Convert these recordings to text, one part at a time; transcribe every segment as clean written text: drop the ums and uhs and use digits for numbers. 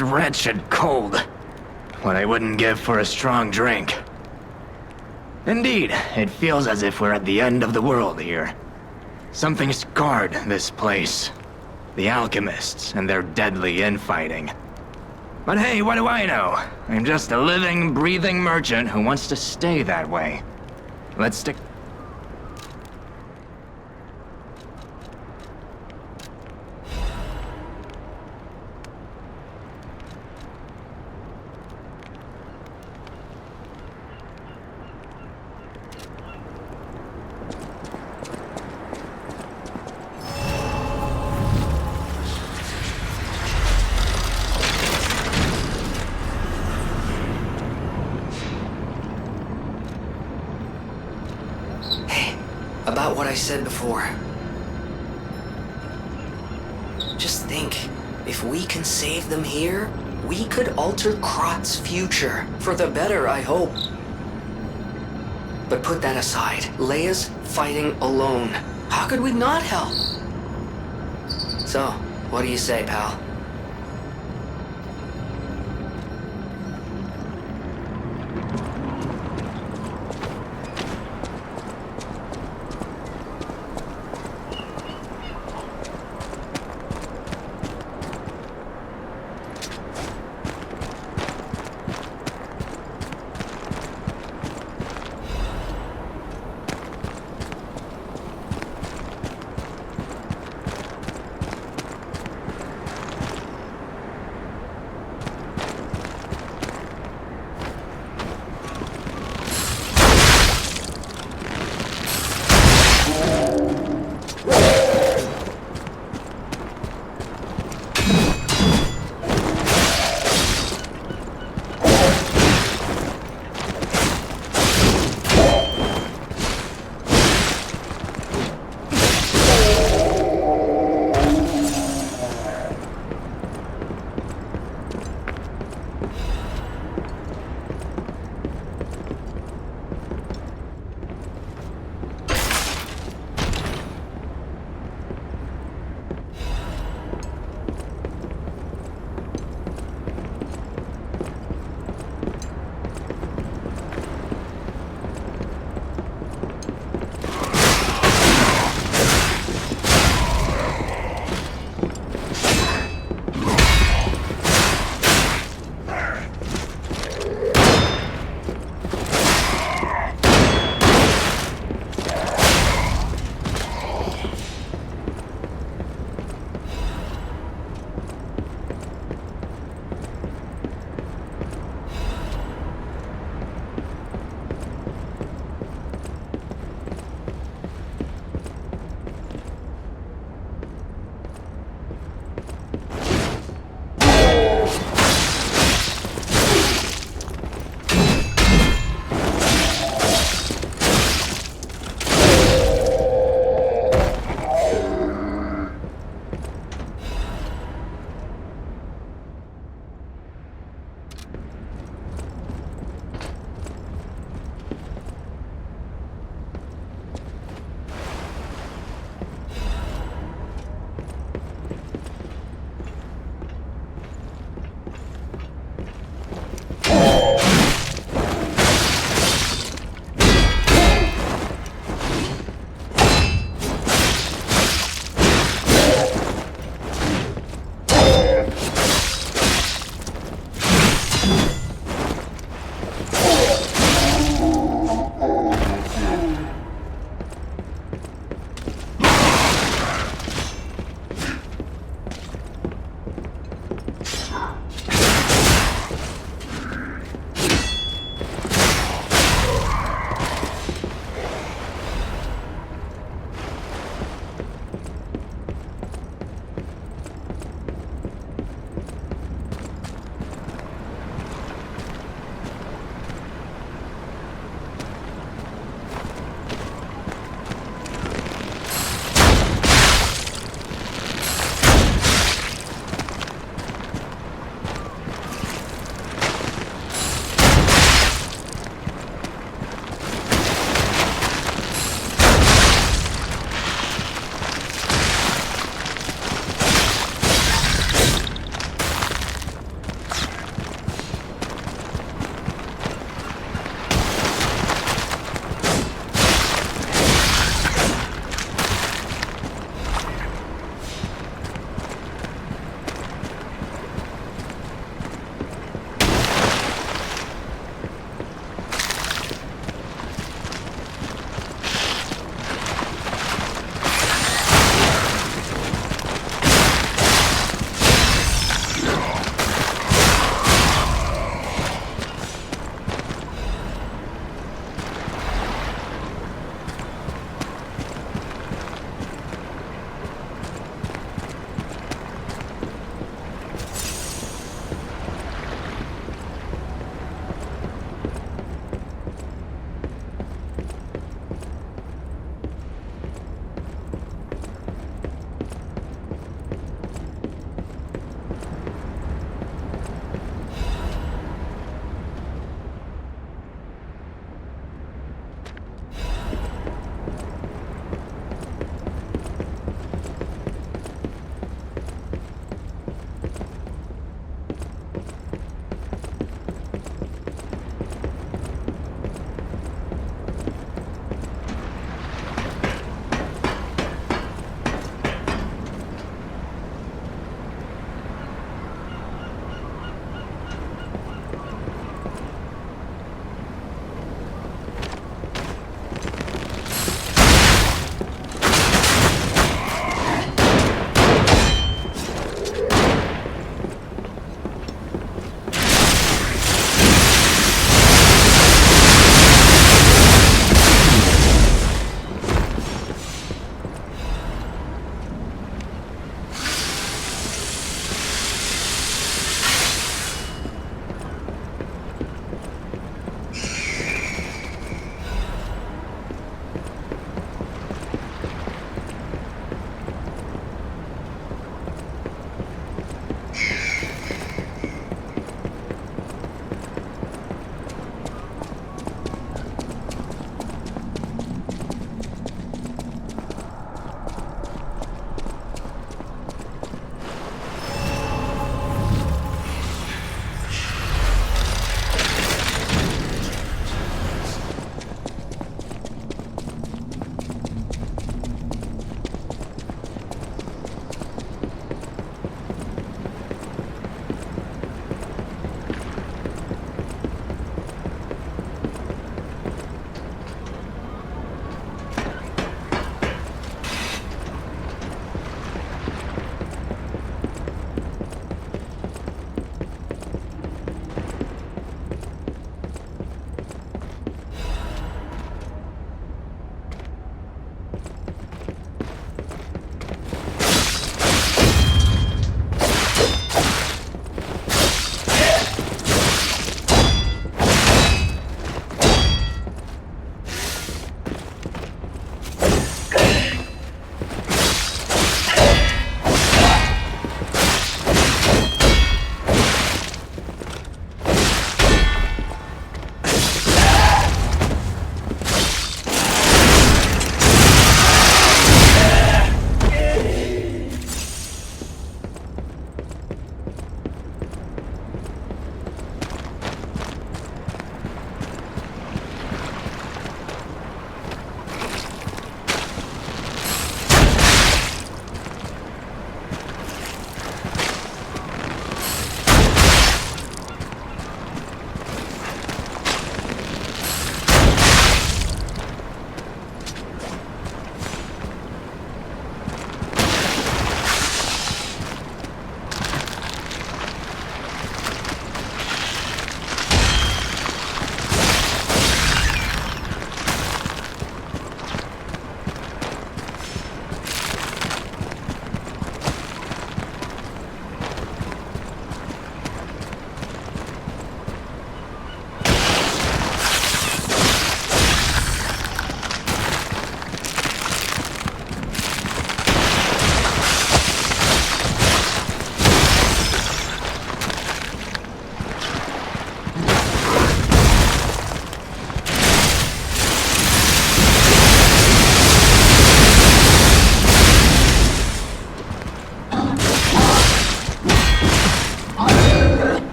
this wretched cold. What I wouldn't give for a strong drink. Indeed, it feels as if we're at the end of the world here. Something scarred this place. The alchemists and their deadly infighting. But hey, what do I know? I'm just a living, breathing merchant who wants to stay that way. Let's stick... About what I said before. Just think, if we can save them here, we could alter Krot's future. For the better, I hope. But put that aside. Leia's fighting alone. How could we not help? So, what do you say, pal?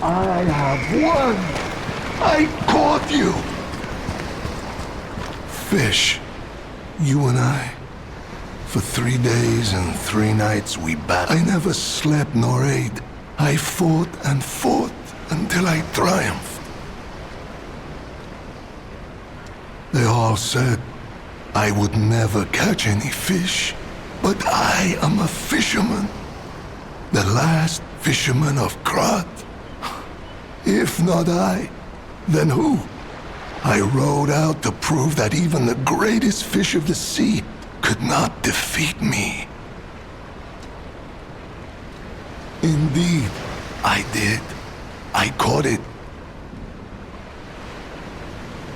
I have won! I caught you! Fish, you and I. For 3 days and 3 nights we battled. I never slept nor ate. I fought and fought until I triumphed. They all said I would never catch any fish, but I am a fisherman. The last fisherman of Krat. If not I, then who? I rowed out to prove that even the greatest fish of the sea could not defeat me. Indeed, I did. I caught it.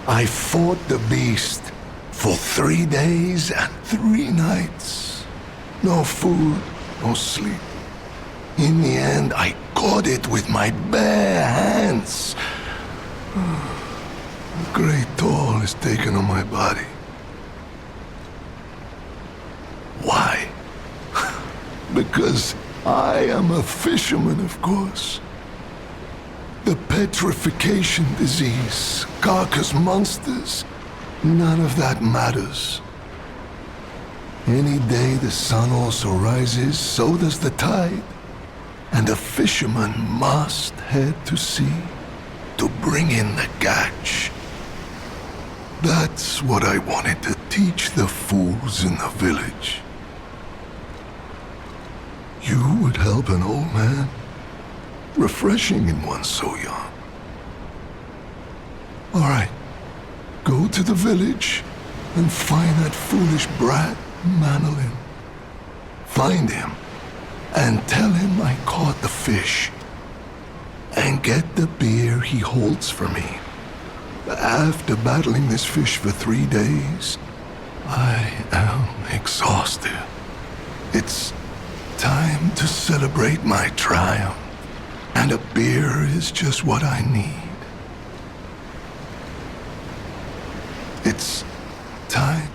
I fought the beast for 3 days and 3 nights. No food, no sleep. In the end, I caught it with my bare hands. A great toll is taken on my body. Why? Because I am a fisherman, of course. The petrification disease, carcass monsters, none of that matters. Any day the sun also rises, so does the tide. And a fisherman must head to sea to bring in the catch. That's what I wanted to teach the fools in the village. You would help an old man? Refreshing in one so young. All right, go to the village and find that foolish brat, Manolin. Find him and tell him I caught the fish. And get the beer he holds for me. After battling this fish for 3 days, I am exhausted. It's time to celebrate my triumph. And a beer is just what I need. It's time.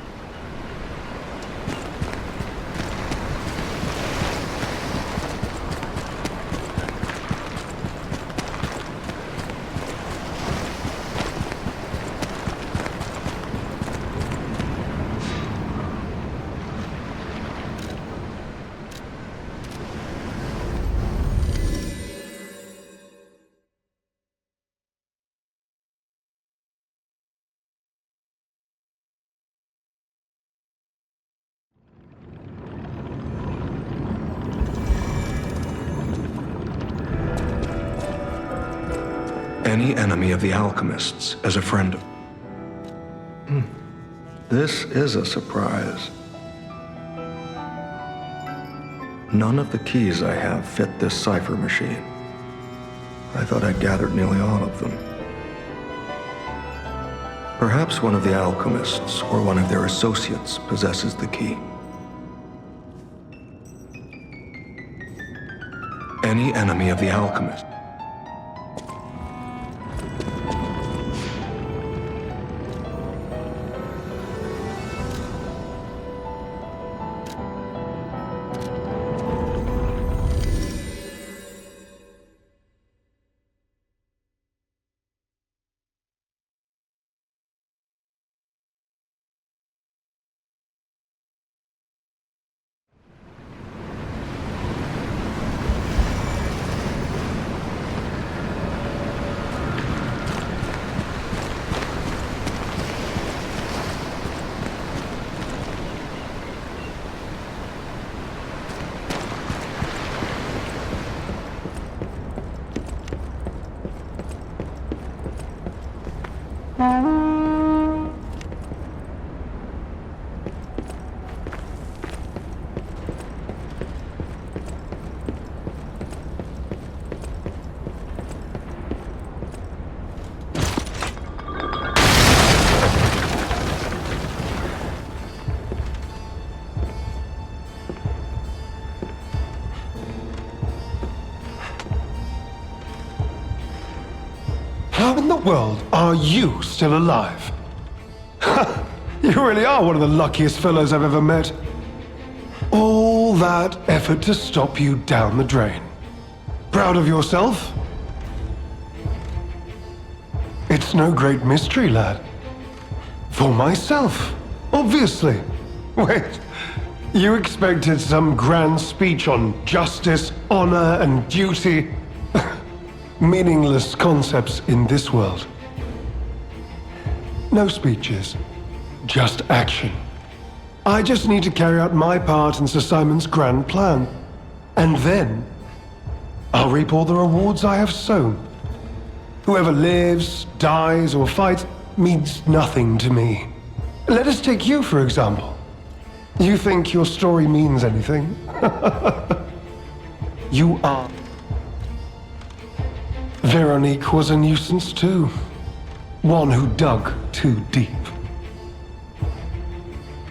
Any enemy of the alchemists as a friend of... This is a surprise. None of the keys I have fit this cipher machine. I thought I'd gathered nearly all of them. Perhaps one of the alchemists or one of their associates possesses the key. Any enemy of the alchemist. How in the world are you still alive? You really are one of the luckiest fellows I've ever met. All that effort to stop you down the drain. Proud of yourself? It's no great mystery, lad. For myself, obviously. Wait, you expected some grand speech on justice, honor, and duty? Meaningless concepts in this world. No speeches, just action. I just need to carry out my part in Sir Simon's grand plan. And then, I'll reap all the rewards I have sown. Whoever lives, dies, or fights means nothing to me. Let us take you, for example. You think your story means anything? You are. Veronique was a nuisance too. One who dug too deep.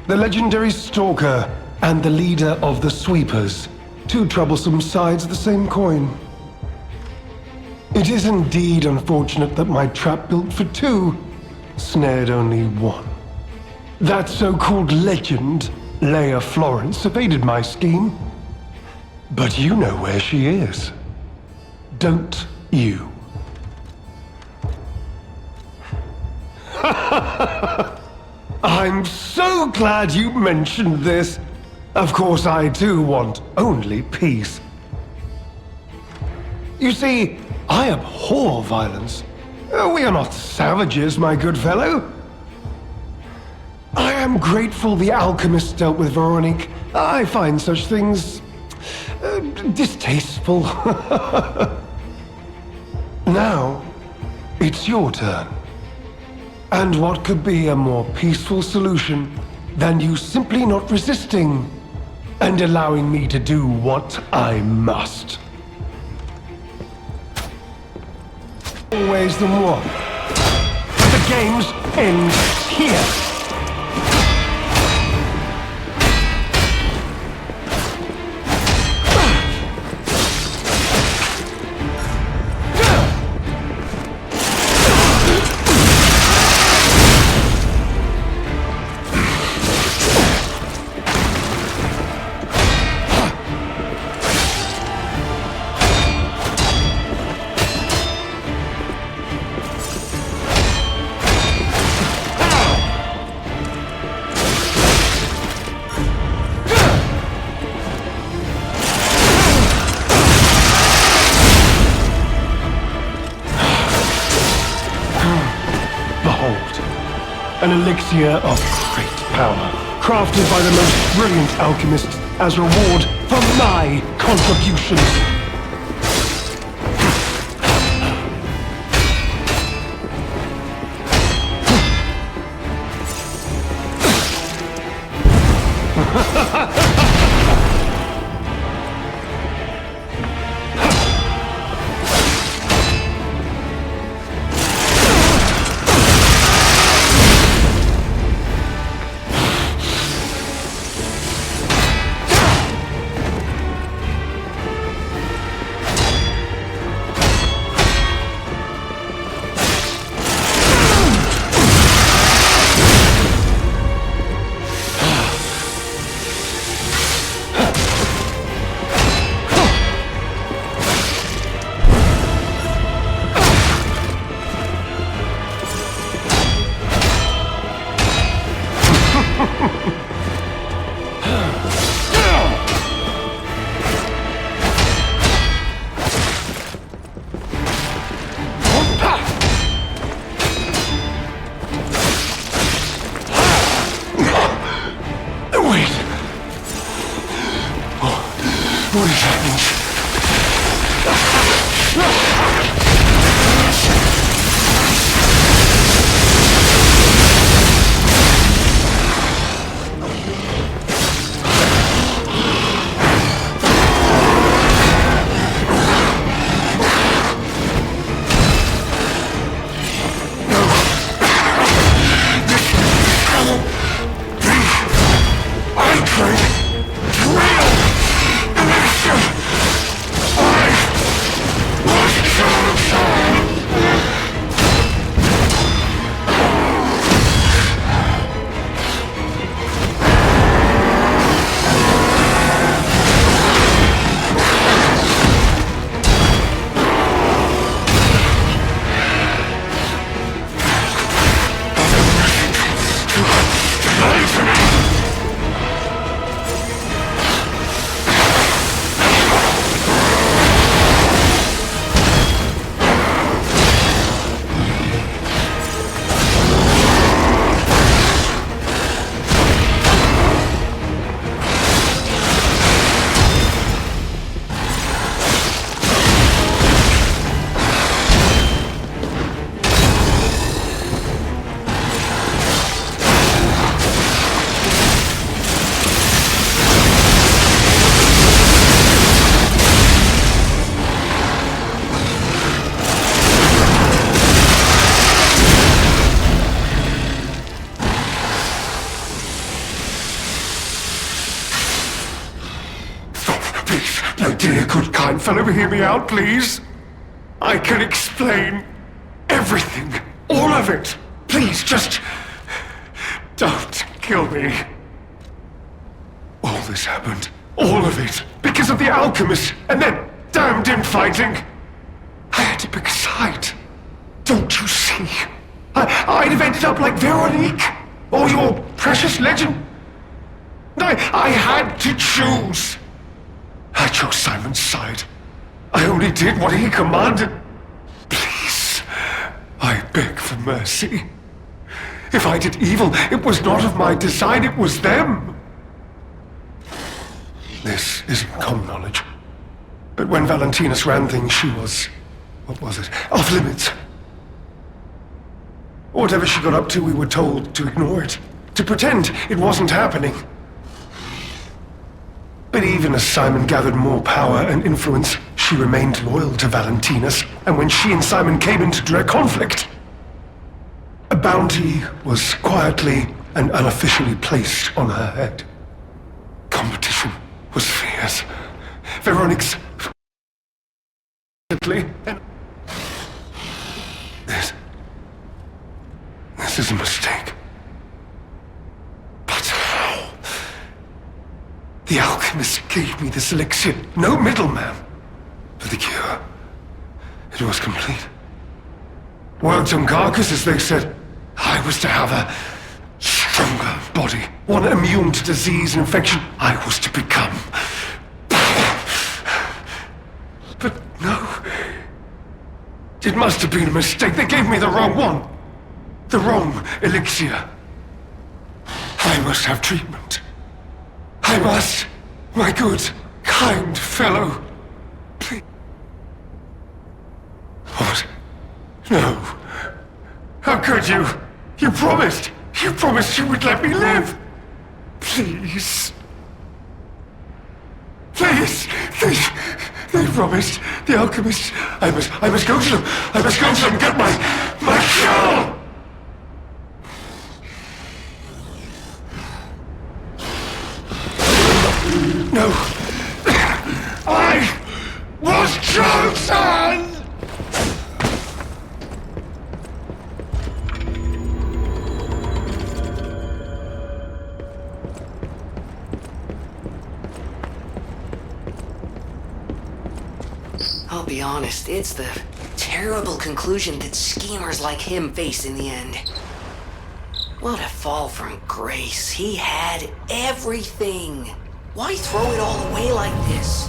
The legendary stalker and the leader of the sweepers. Two troublesome sides of the same coin. It is indeed unfortunate that my trap built for two snared only one. That so-called legend, Leia Florence, evaded my scheme. But you know where she is. Don't you? I'm so glad you mentioned this. Of course, I do want only peace. You see, I abhor violence. We are not savages, my good fellow. I am grateful the alchemist dealt with Veronique. I find such things distasteful. Now, it's your turn. And what could be a more peaceful solution than you simply not resisting and allowing me to do what I must? Always the one. The games end here. An elixir of great power, crafted by the most brilliant alchemists as reward for my contributions. What is happening? good, kind fellow hear me out, please? I can explain everything. All of it. Please, just... don't kill me. All this happened. All of it. Because of the alchemist and that damned infighting. I had to pick a side. Don't you see? I'd have ended up like Veronique. Or your precious legend. I had to choose. I chose Simon's side. I only did what he commanded. Please, I beg for mercy. If I did evil, it was not of my design, it was them. This isn't common knowledge. But when Valentinus ran things, she was... what was it? Off limits. Whatever she got up to, we were told to ignore it. To pretend it wasn't happening. But even as Simon gathered more power and influence, she remained loyal to Valentinus, and when she and Simon came into direct conflict, a bounty was quietly and unofficially placed on her head. Competition was fierce. Veronique's... This is a mistake. But how? The alchemist gave me this elixir, no middleman, for the cure. It was complete. Worked on carcasses, they said. I was to have a stronger body, one immune to disease and infection. I was to become... But no. It must have been a mistake. They gave me the wrong one. The wrong elixir. I must have treatment. I must. My good, kind fellow. Please. What? No. How could you? You promised. You promised you would let me live. Please. Please. They promised. The alchemists. I must go to them. I must go to them and get my cure. No. I was chosen! I'll be honest, it's the terrible conclusion that schemers like him face in the end. What a fall from grace. He had everything. Why throw it all away like this?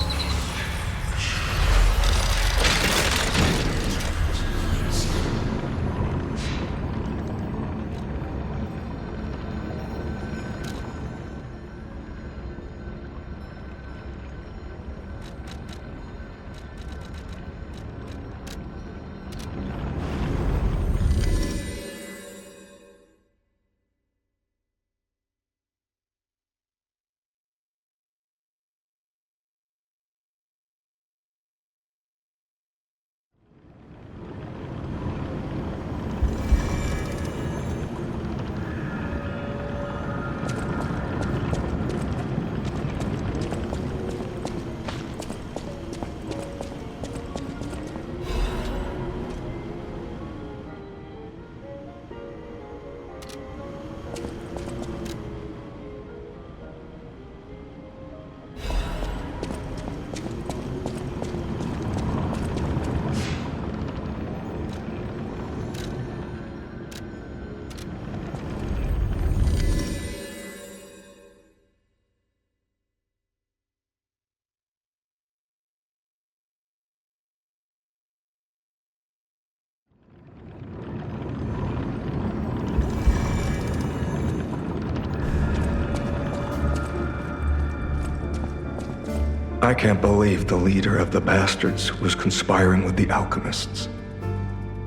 I can't believe the leader of the bastards was conspiring with the alchemists.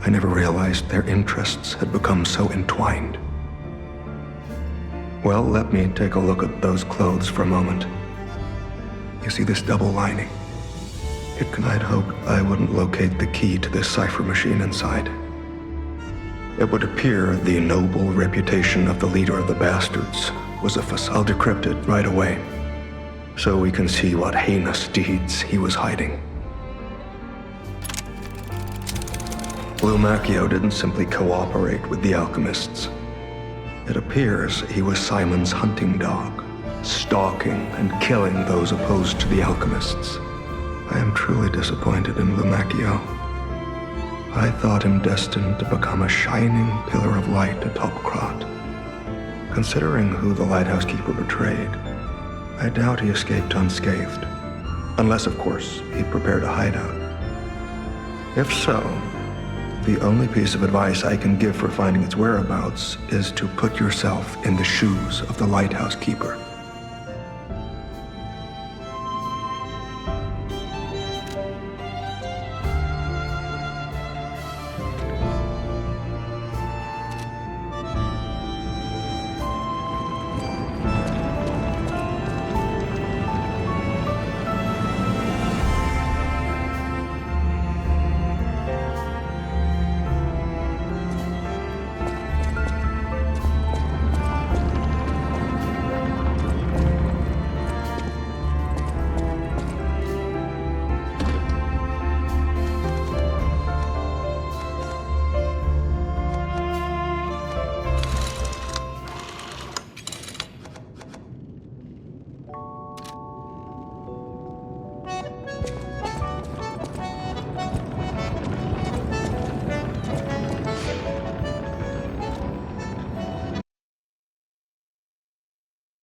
I never realized their interests had become so entwined. Well, let me take a look at those clothes for a moment. You see this double lining? I'd hoped I wouldn't locate the key to this cipher machine inside. It would appear the noble reputation of the leader of the bastards was a facade. I'll decrypt it right away. so we can see what heinous deeds he was hiding. Lumacchio didn't simply cooperate with the alchemists. It appears he was Simon's hunting dog, stalking and killing those opposed to the alchemists. I am truly disappointed in Lumacchio. I thought him destined to become a shining pillar of light atop Krat. Considering who the lighthouse keeper betrayed, I doubt he escaped unscathed. Unless, of course, he prepared a hideout. If so, the only piece of advice I can give for finding its whereabouts is to put yourself in the shoes of the lighthouse keeper.